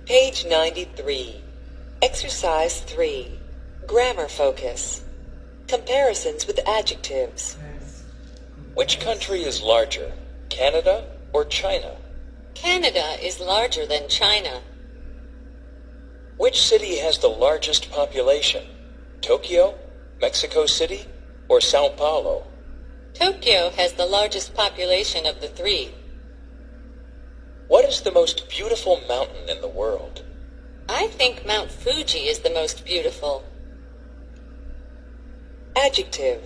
Page 93. Exercise 3. Grammar focus. Comparisons with adjectives. Which country is larger, Canada or China? Canada is larger than China. Which city has the largest population, Tokyo, Mexico City, or Sao Paulo? Tokyo has the largest population of the three. What is the most beautiful mountain in the world? I think Mount Fuji is the most beautiful. Adjective.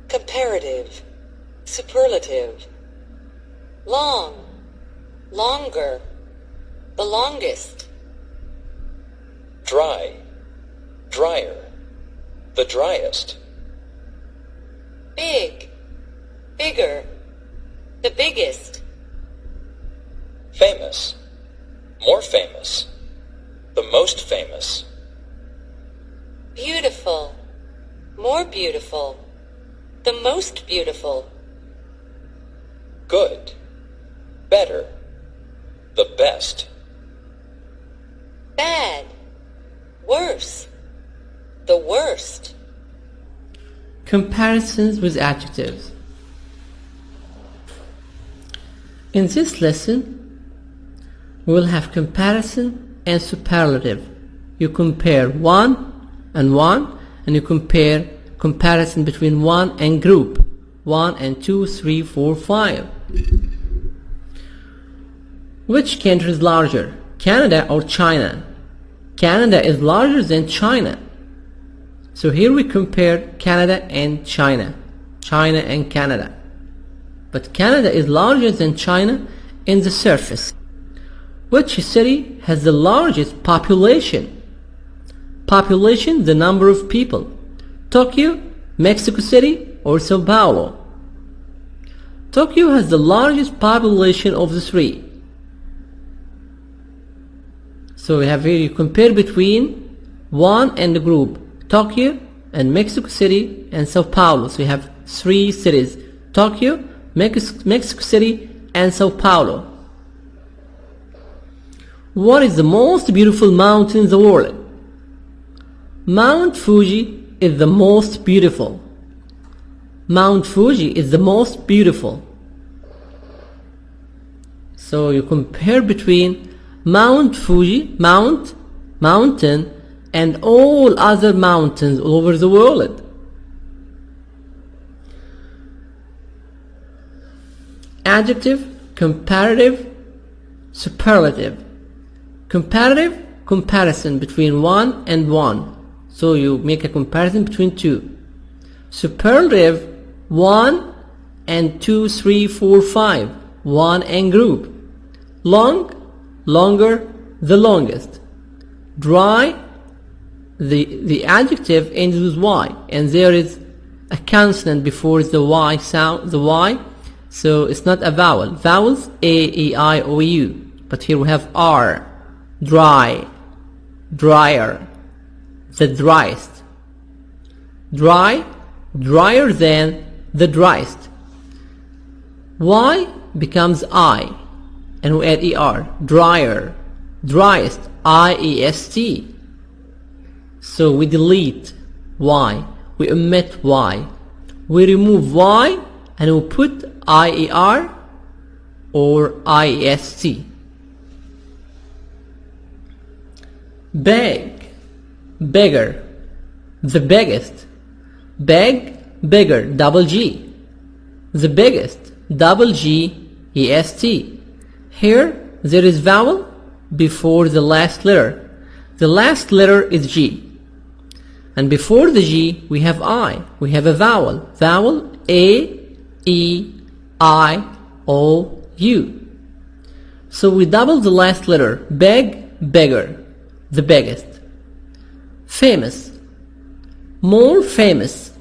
Comparative. Superlative. Long. Longer. The longest. Dry, drier, the driest. Big. Bigger. The biggest. Famous, more famous, the most famous. Beautiful. More beautiful. The most beautiful. Good, better, the best. Bad. Worse. The worst. Comparisons with adjectives. In this lesson, we will have comparison and superlative. You compare one, and you compare comparison between one and group. 1 and 2, 3, 4, 5. Which country is larger, Canada or China? Canada is larger than China. So here we compare Canada and China. China and Canada. But Canada is larger than China in the surface. Which city has the largest population? Population, the number of people. Tokyo, Mexico City, or Sao Paulo? Tokyo has the largest population of the three. So we have here, you compare between one and the group, Tokyo and Mexico City and Sao Paulo. So we have three cities, Tokyo, Mexico City and Sao Paulo. What is the most beautiful mountain in the world? Mount Fuji is the most beautiful. Mount Fuji is the most beautiful. So you compare between Mount Fuji, mountain, and all other mountains all over the world. Adjective, comparative, superlative. Comparative, comparison between one and one. So you make a comparison between two. Superlative, 1 and 2, 3, 4, 5. One and group. Long, longer, the longest. Dry, the adjective ends with Y, and there is a consonant before the Y sound, the Y, so it's not a vowel. Vowels A, E, I, O, U, but here we have R. Dry, drier, the driest. Dry, drier than the driest. Y becomes I, and we add ER. Drier, driest, I-E-S-T. So we delete Y, we omit Y, we remove Y, and we put I-E-R or I-E-S-T. Big, bigger, the biggest. Big, bigger, double G. The biggest, double G-E-S-T. Here there is vowel before the last letter. The last letter is G. And before the G we have I. We have a vowel. Vowel A-E-I-O-U. So we double the last letter. Big, bigger, the biggest. Famous, more famous,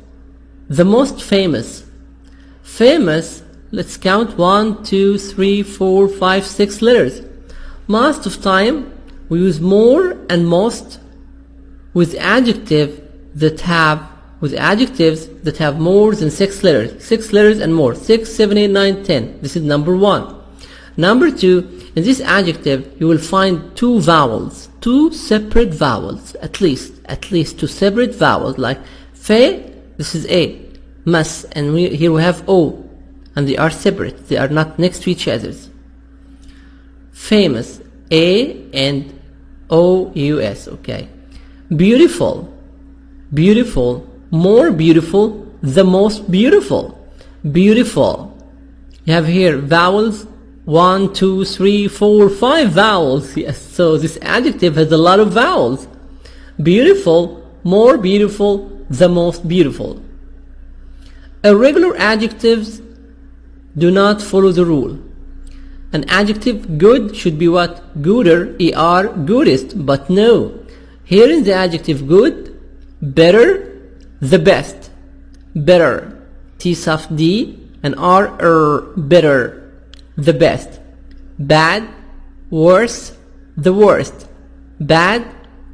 the most famous. Famous, let's count 1, 2, 3, 4, 5, 6 letters. Most of time we use more and most with adjectives that have more than 6 letters. 6 letters and more. 6, 7, 8, 9, 10. This is number 1. Number 2, in this adjective you will find two vowels, two separate vowels, at least two separate vowels, like fe, this is a, mas, and here we have o, and they are separate, they are not next to each other. Famous, a and o-u-s, okay. Beautiful, beautiful, more beautiful, the most beautiful, beautiful. You have here vowels, 1, 2, 3, 4, 5 vowels. Yes, so this adjective has a lot of vowels. Beautiful, more beautiful, the most beautiful. Irregular adjectives do not follow the rule. An adjective good should be what? Gooder, er, goodest, but no. Here in the adjective good, better, the best, better, T soft D and R, better, the best. Bad, worse, the worst. Bad,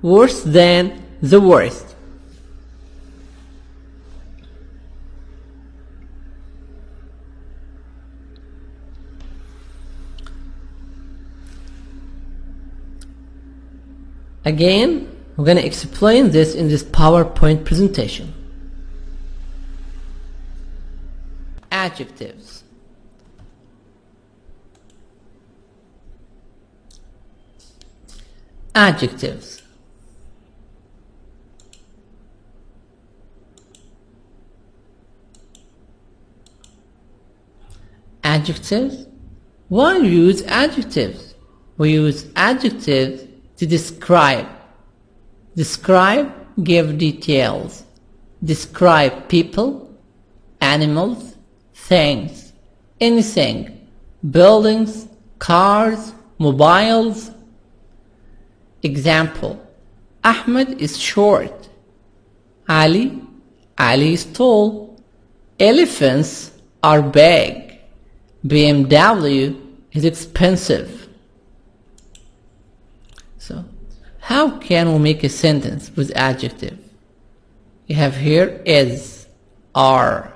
worse than, the worst. Again, we're going to explain this in this PowerPoint presentation. Adjectives. Adjectives. Adjectives. Why do we use adjectives? We use adjectives to describe. Describe, give details. Describe people, animals, things, anything, buildings, cars, mobiles. Example, Ahmed is short. Ali is tall. Elephants are big. BMW is expensive. So, how can we make a sentence with adjective? You have here is, are.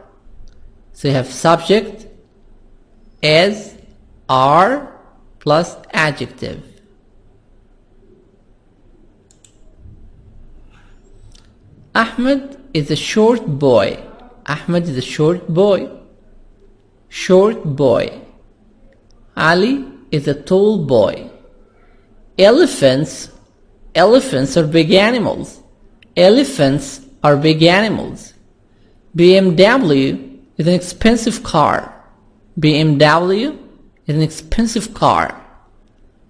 So you have subject, is, are, plus adjective. Ahmed is a short boy. Ahmed is a short boy. Short boy. Ali is a tall boy. Elephants are big animals. Elephants are big animals. BMW is an expensive car. BMW is an expensive car.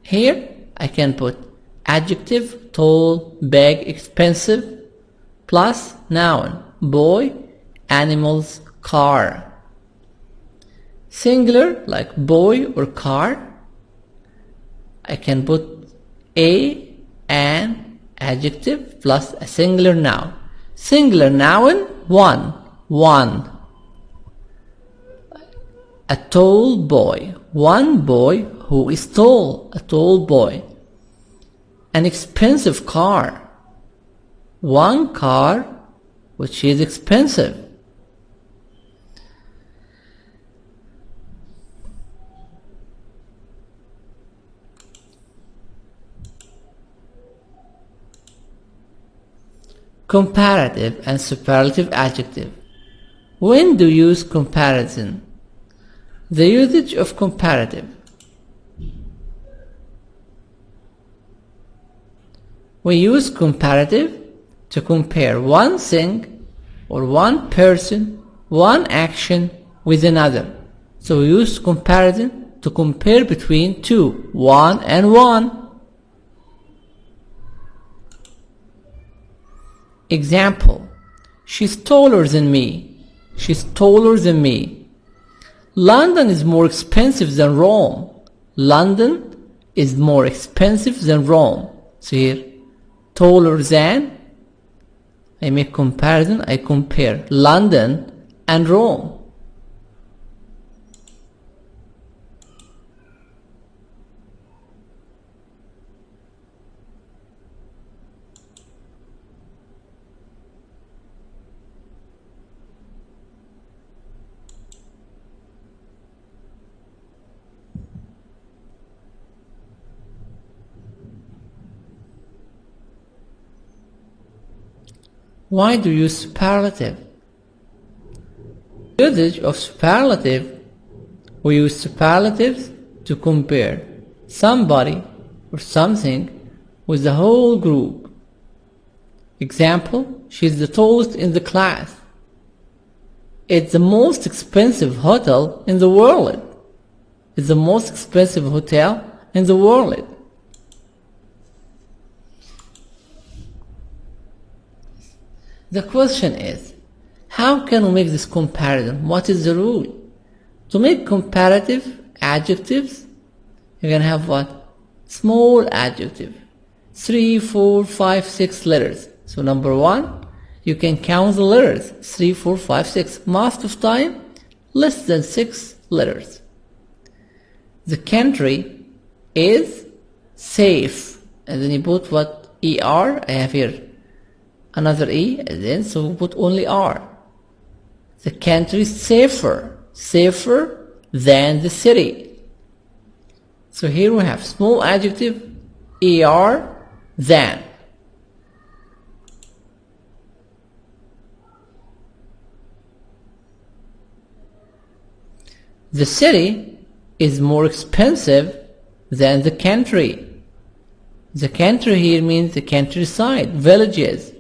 Here I can put adjective, tall, big, expensive, plus noun, boy, animals, car. Singular, like boy or car, I can put a and adjective plus a singular noun. Singular noun, one. A tall boy, one boy who is tall, a tall boy. An expensive car, one car which is expensive. Comparative and superlative adjective. When do you use comparison? The usage of comparative. We use comparative to compare one thing or one person, one action with another. So we use comparison to compare between two, one and one. Example, she's taller than me. She's taller than me. London is more expensive than Rome. London is more expensive than Rome. So here, taller than, I make comparison, I compare London and Rome. Why do you use superlative? Usage of superlative, we use superlatives to compare somebody or something with the whole group. Example, she's the tallest in the class. It's the most expensive hotel in the world. It's the most expensive hotel in the world. The question is, how can we make this comparison? What is the rule? To make comparative adjectives, you're going to have what? Small adjective. 3, 4, 5, 6 letters. So number 1, you can count the letters. 3, 4, 5, 6. Most of time, less than 6 letters. The country is safe. And then you put what? ER. I have here another E, and then so we put only R. The country is safer than the city. So here we have small adjective, ER, than. The city is more expensive than the country. The country here means the countryside, villages.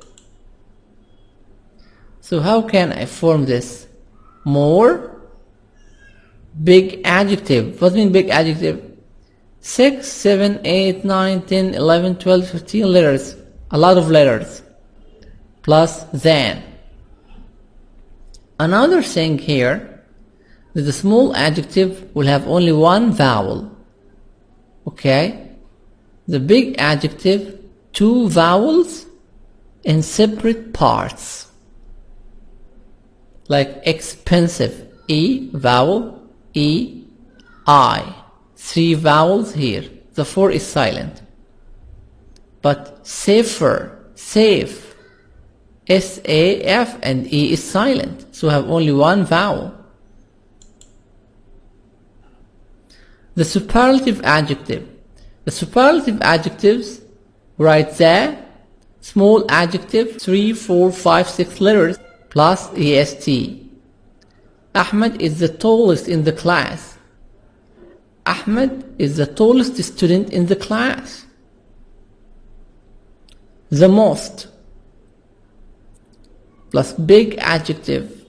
So how can I form this? More big adjective. What means big adjective? 6, 7, 8, 9, 10, 11, 12, 15 letters. A lot of letters. Plus than. Another thing here, that the small adjective will have only one vowel. Okay? The big adjective, 2 vowels in separate parts. Like expensive, E vowel, E, I. 3 vowels here. The 4 is silent. But safer, safe, S-A-F and E is silent. So we have only one vowel. The superlative adjective. The superlative adjectives write the small adjective 3, 4, 5, 6 letters plus est. Ahmed is the tallest in the class. Ahmed is the tallest student in the class. The most plus big adjective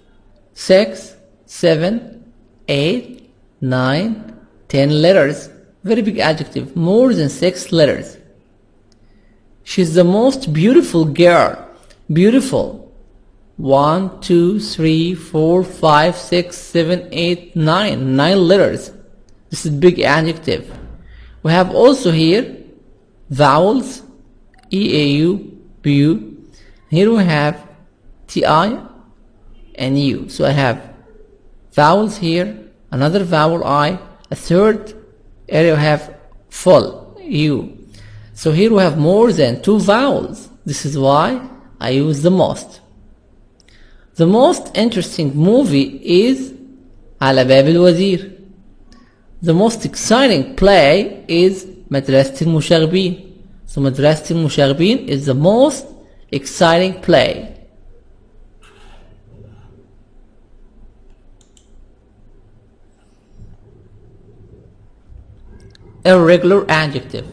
6, 7, 8, 9, 10 letters. Very big adjective, more than 6 letters. She's the most beautiful girl. Beautiful. 1, 2, 3, 4, 5, 6, 7, 8, 9. 9 letters. This is big adjective. We have also here vowels, E-A-U, B-U. Here we have T-I and U. So I have vowels here, another vowel I, a third area we have full, U. So here we have more than 2 vowels. This is why I use the most. The most interesting movie is على باب الوزير. The most exciting play is مدرسة المشاغبين. So مدرسة المشاغبين is the most exciting play. Irregular adjective.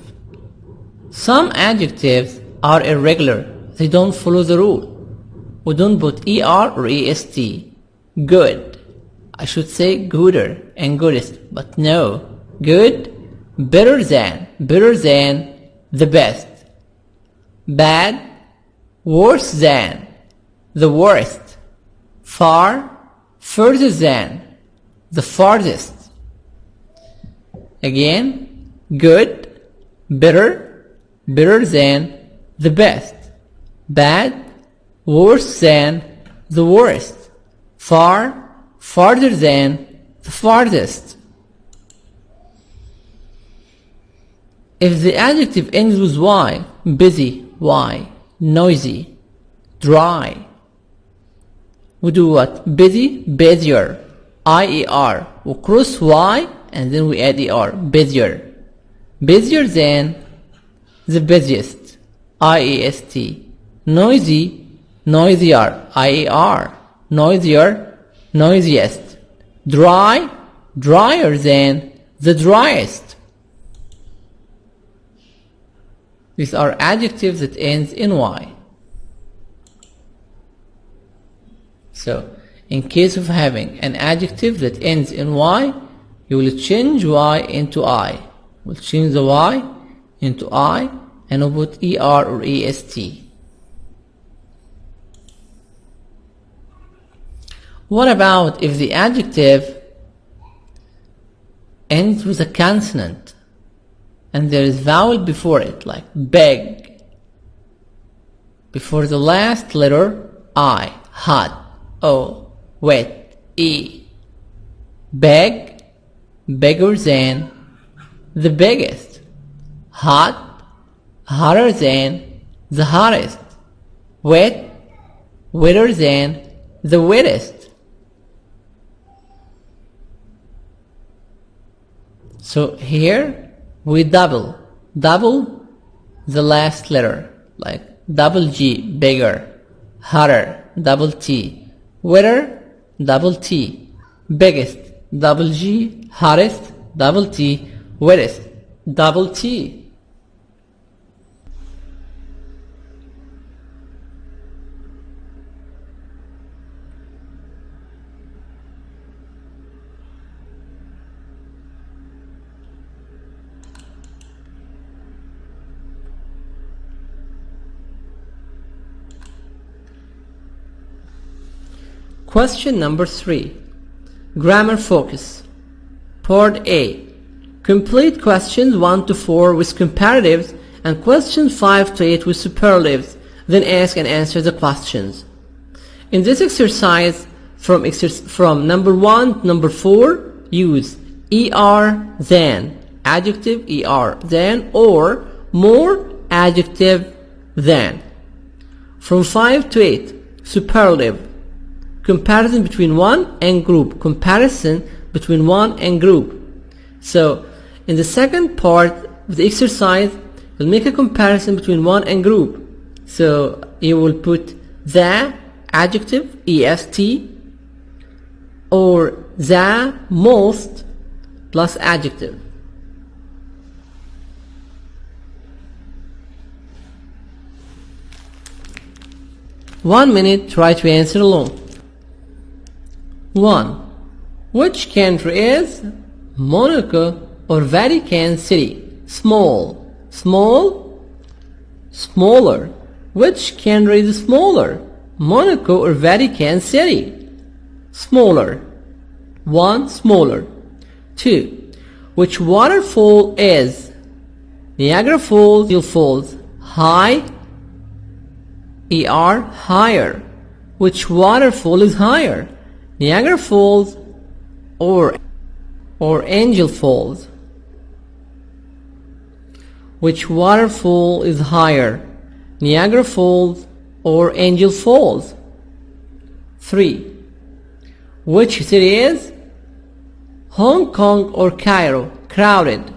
Some adjectives are irregular. They don't follow the rule. We don't put ER or EST. Good. I should say gooder and goodest, but no. Good, better than, the best. Bad, worse than, the worst. Far, further than, the farthest. Again, good, better than, the best. Bad, worse than, the worst. Far, farther than, the farthest. If the adjective ends with Y, busy, Y, noisy, dry, we do what? Busy, busier, IER. We cross Y and then we add ER, busier. Busier than, the busiest, IEST. Noisy, noisier, IER, noisier, noisiest. Dry, drier than, the driest. These are adjectives that ends in Y. So, in case of having an adjective that ends in Y, you will change Y into I. We'll change the Y into I and we'll put ER or EST. What about if the adjective ends with a consonant and there is vowel before it, like beg? Before the last letter, I, hot, O, wet, E. Beg, bigger than, the biggest. Hot, hotter than, the hottest. Wet, wetter than, the wettest. So here we double the last letter, like double G, bigger, hotter, double T, wetter, double T, biggest, double G, hottest, double T, wettest, double T. Question number 3. Grammar focus. Part A. Complete questions 1 to 4 with comparatives and questions 5 to 8 with superlatives. Then ask and answer the questions. In this exercise, from number 1 to number 4, use ER than, adjective ER than, or more adjective than. From 5 to 8, superlative. Comparison between one and group. Comparison between one and group. So, in the second part of the exercise, we'll make a comparison between one and group. So, you will put the adjective, EST, or the most plus adjective. One minute, try to answer alone. 1. Which country is Monaco or Vatican City? Small, small, smaller. Which country is smaller? Monaco or Vatican City? Smaller. 1. Smaller. 2. Which waterfall is Niagara Falls, Falls? High, ER, higher. Which waterfall is higher? Niagara Falls or Angel Falls? Which waterfall is higher? Niagara Falls or Angel Falls? 3. Which city is Hong Kong or Cairo? Crowded.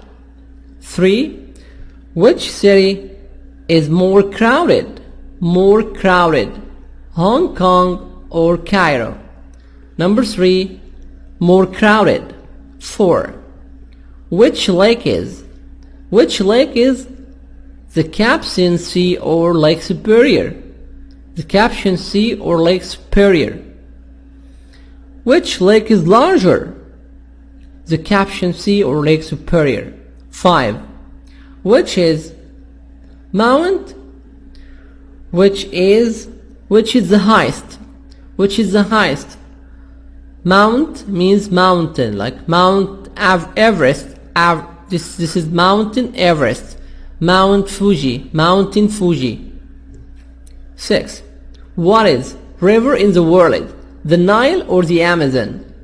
3. Which city is more crowded? More crowded. Hong Kong or Cairo? Number 3, more crowded. 4. Which lake is the Caspian Sea or Lake Superior? The Caspian Sea or Lake Superior. Which lake is larger? The Caspian Sea or Lake Superior. 5. Which is mount? Which is the highest? Which is the highest? Mount means mountain, like Mount Everest. This is Mountain Everest. Mount Fuji, Mountain Fuji. 6. What is river in the world? The Nile or the Amazon?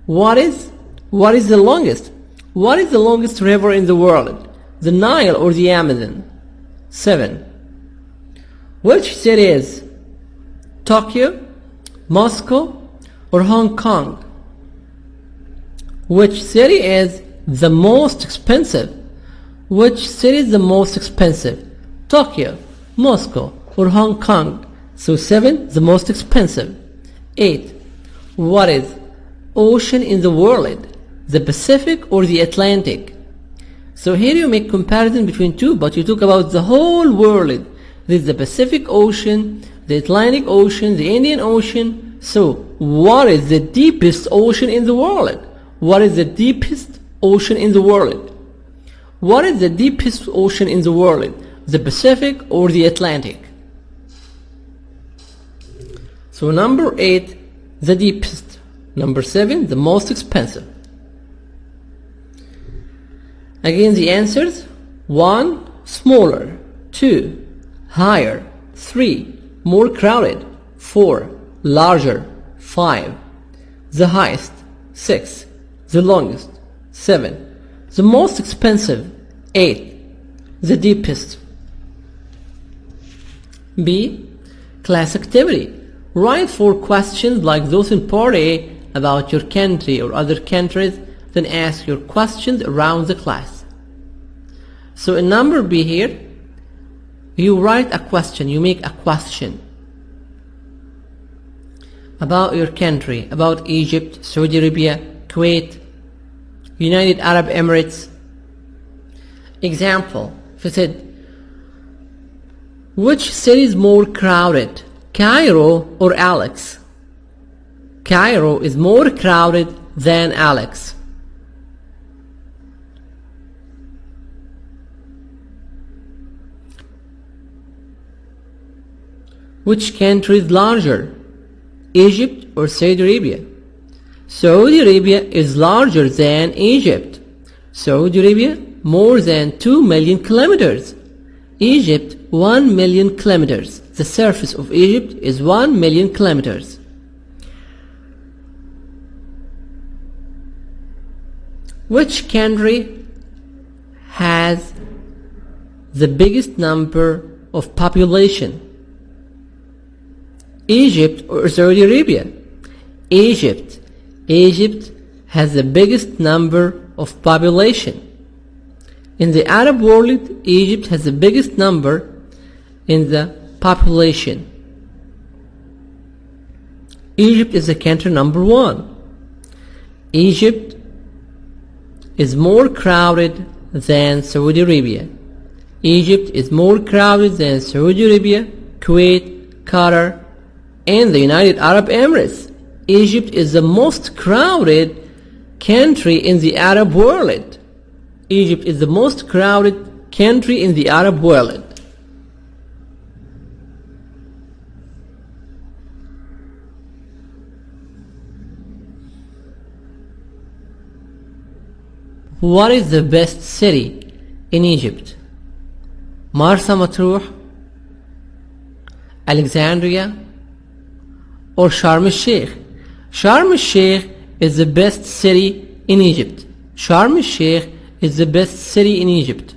What is the longest? What is the longest river in the world? The Nile or the Amazon? 7. Which city is Tokyo, Moscow, or Hong Kong? Which city is the most expensive? Which city is the most expensive? Tokyo, Moscow, or Hong Kong? So 7, the most expensive. 8, what is ocean in the world? The Pacific or the Atlantic? So here you make comparison between two, but you talk about the whole world. There's the Pacific Ocean, the Atlantic Ocean, the Indian Ocean. So what is the deepest ocean in the world? What is the deepest ocean in the world? What is the deepest ocean in the world? The Pacific or the Atlantic? So number 8, the deepest. Number 7, the most expensive. Again the answers: 1, smaller. 2, higher. 3, more crowded. 4, larger. 5, the highest. 6, the longest. 7, the most expensive. 8, the deepest. B, class activity. Write 4 questions like those in part A about your country or other countries, then ask your questions around the class. So in number B here, you write a question, you make a question about your country, about Egypt, Saudi Arabia, Kuwait, United Arab Emirates. Example, if I said, which city is more crowded, Cairo or Alex? Cairo is more crowded than Alex. Which country is larger, Egypt or Saudi Arabia? Saudi Arabia is larger than Egypt. Saudi Arabia more than 2 million kilometers. Egypt 1 million kilometers. The surface of Egypt is 1 million kilometers. Which country has the biggest number of population, Egypt or Saudi Arabia? Egypt. Egypt has the biggest number of population. In the Arab world, Egypt has the biggest number in the population. Egypt is the country number 1. Egypt is more crowded than Saudi Arabia. Egypt is more crowded than Saudi Arabia, Kuwait, Qatar, and the United Arab Emirates. Egypt is the most crowded country in the Arab world. Egypt is the most crowded country in the Arab world. What is the best city in Egypt? Marsa Matruh, Alexandria, or Sharm el-Sheikh? Sharm el-Sheikh is the best city in Egypt. Sharm el-Sheikh is the best city in Egypt.